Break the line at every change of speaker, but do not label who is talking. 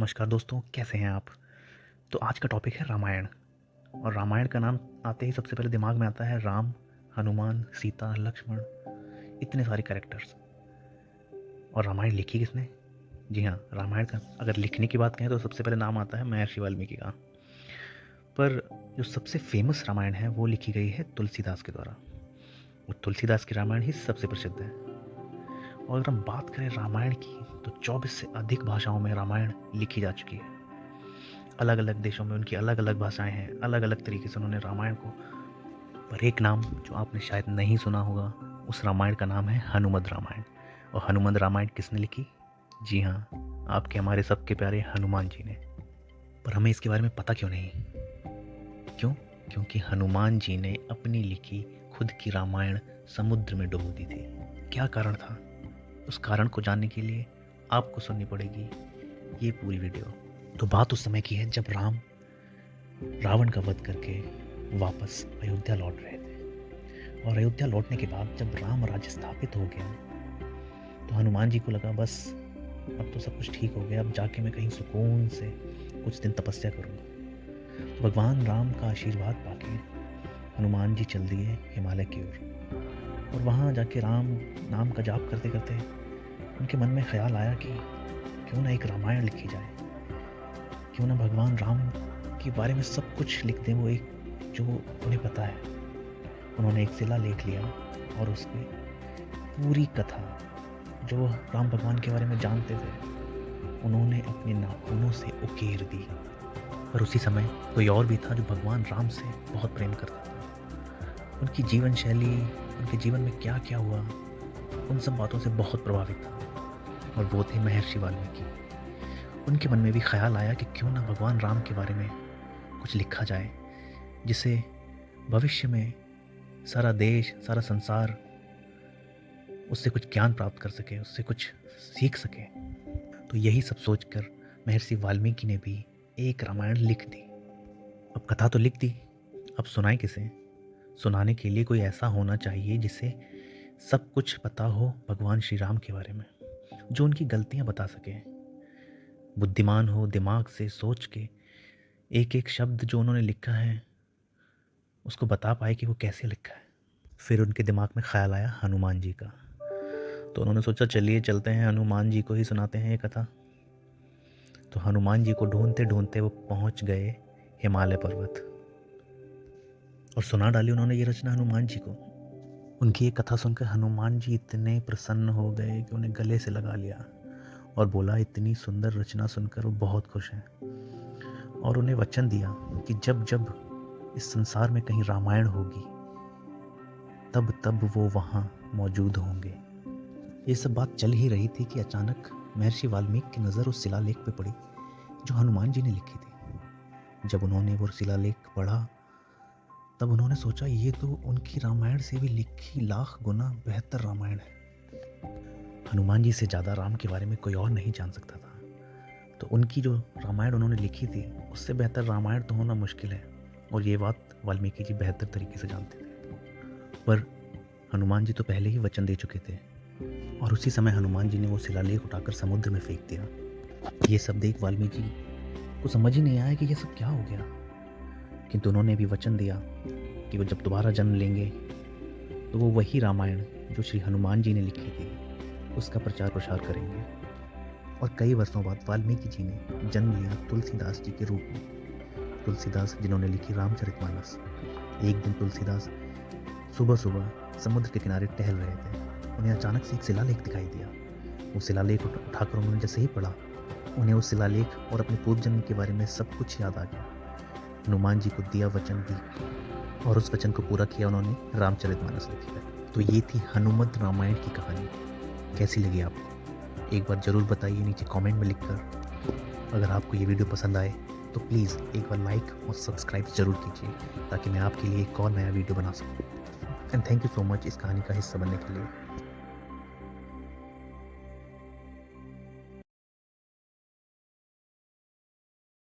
नमस्कार दोस्तों, कैसे हैं आप? तो आज का टॉपिक है रामायण। और रामायण का नाम आते ही सबसे पहले दिमाग में आता है राम, हनुमान, सीता, लक्ष्मण, इतने सारे कैरेक्टर्स। और रामायण लिखी किसने? जी हाँ, रामायण का अगर लिखने की बात कहें तो सबसे पहले नाम आता है महर्षि वाल्मीकि का। पर जो सबसे फेमस रामायण है वो लिखी गई है तुलसीदास के द्वारा। और तुलसीदास की रामायण ही सबसे प्रसिद्ध है। और अगर हम बात करें रामायण की तो 24 से अधिक भाषाओं में रामायण लिखी जा चुकी है। अलग अलग देशों में उनकी अलग अलग भाषाएं हैं, अलग अलग तरीके से उन्होंने रामायण को। पर एक नाम जो आपने शायद नहीं सुना होगा, उस रामायण का नाम है हनुमद रामायण। और हनुमद रामायण किसने लिखी? जी हाँ, आपके हमारे सबके प्यारे हनुमान जी ने। पर हमें इसके बारे में पता क्यों नहीं? क्यों? क्योंकि हनुमान जी ने अपनी लिखी खुद की रामायण समुद्र में डुबो दी थी। क्या कारण था? उस कारण को जानने के लिए आपको सुननी पड़ेगी ये पूरी वीडियो। तो बात उस समय की है जब राम रावण का वध करके वापस अयोध्या लौट रहे थे। और अयोध्या लौटने के बाद जब राम राज्य स्थापित हो गया तो हनुमान जी को लगा बस अब तो सब कुछ ठीक हो गया, अब जाके मैं कहीं सुकून से कुछ दिन तपस्या करूँगा। तो भगवान राम का आशीर्वाद पाके हनुमान जी चल दिए हिमालय की ओर। और वहाँ जाके राम नाम का जाप करते करते उनके मन में ख्याल आया कि क्यों ना एक रामायण लिखी जाए, क्यों ना भगवान राम के बारे में सब कुछ लिख दें, वो एक जो उन्हें पता है। उन्होंने एक शिलालेख लिया और उसमें पूरी कथा जो राम भगवान के बारे में जानते थे उन्होंने अपने नाखूनों से उकेर दी। पर उसी समय कोई और भी था जो भगवान राम से बहुत प्रेम करता था। उनकी जीवन शैली, उनके जीवन में क्या क्या हुआ, उन सब बातों से बहुत प्रभावित था। और वो थे महर्षि वाल्मीकि। उनके मन में भी ख्याल आया कि क्यों ना भगवान राम के बारे में कुछ लिखा जाए, जिसे भविष्य में सारा देश, सारा संसार उससे कुछ ज्ञान प्राप्त कर सके, उससे कुछ सीख सके। तो यही सब सोचकर महर्षि वाल्मीकि ने भी एक रामायण लिख दी। अब कथा तो लिख दी, अब सुनाए किसे? सुनाने के लिए कोई ऐसा होना चाहिए जिसे सब कुछ पता हो भगवान श्री राम के बारे में, जो उनकी गलतियां बता सके, बुद्धिमान हो, दिमाग से सोच के एक एक शब्द जो उन्होंने लिखा है उसको बता पाए कि वो कैसे लिखा है। फिर उनके दिमाग में ख्याल आया हनुमान जी का। तो उन्होंने सोचा चलिए चलते हैं हनुमान जी को ही सुनाते हैं ये कथा। तो हनुमान जी को ढूंढते ढूंढते वो पहुंच गए हिमालय पर्वत और सुना डाली उन्होंने ये रचना हनुमान जी को। उनकी ये कथा सुनकर हनुमान जी इतने प्रसन्न हो गए कि उन्हें गले से लगा लिया और बोला इतनी सुंदर रचना सुनकर वो बहुत खुश हैं। और उन्हें वचन दिया कि जब जब इस संसार में कहीं रामायण होगी तब तब वो वहाँ मौजूद होंगे। ये सब बात चल ही रही थी कि अचानक महर्षि वाल्मीकि की नज़र उस शिलालेख पे पड़ी जो हनुमान जी ने लिखी थी। जब उन्होंने वो शिलालेख पढ़ा तब उन्होंने सोचा ये तो उनकी रामायण से भी लिखी लाख गुना बेहतर रामायण है। हनुमान जी से ज़्यादा राम के बारे में कोई और नहीं जान सकता था। तो उनकी जो रामायण उन्होंने लिखी थी उससे बेहतर रामायण तो होना मुश्किल है। और ये बात वाल्मीकि जी बेहतर तरीके से जानते थे। पर हनुमान जी तो पहले ही वचन दे चुके थे। और उसी समय हनुमान जी ने वो शिलालेख उठाकर समुद्र में फेंक दिया। ये सब देख वाल्मीकि को समझ ही नहीं आया कि ये सब क्या हो गया। किंतु उन्होंने भी वचन दिया कि वो जब दोबारा जन्म लेंगे तो वो वही रामायण जो श्री हनुमान जी ने लिखी थी उसका प्रचार प्रसार करेंगे। और कई वर्षों बाद वाल्मीकि जी ने जन्म लिया तुलसीदास जी के रूप में। तुलसीदास जिन्होंने लिखी रामचरितमानस। एक दिन तुलसीदास सुबह सुबह समुद्र के किनारे टहल रहे थे। उन्हें अचानक से एक शिलालेख दिखाई दिया। वो शिलालेख उठाकर उन्होंने जैसे ही पढ़ा उन्हें उस शिलालेख और अपने पूर्व जन्म के बारे में सब कुछ याद आ गया। हनुमान जी को दिया वचन दी और उस वचन को पूरा किया उन्होंने रामचरितमानस लिखी है। तो ये थी हनुमत रामायण की कहानी। कैसी लगी आपको? एक बार ज़रूर बताइए नीचे कमेंट में लिखकर। अगर आपको ये वीडियो पसंद आए तो प्लीज़ एक बार लाइक और सब्सक्राइब ज़रूर कीजिए ताकि मैं आपके लिए एक और नया वीडियो बना सकूँ। And thank you so much इस कहानी का हिस्सा बनने के लिए।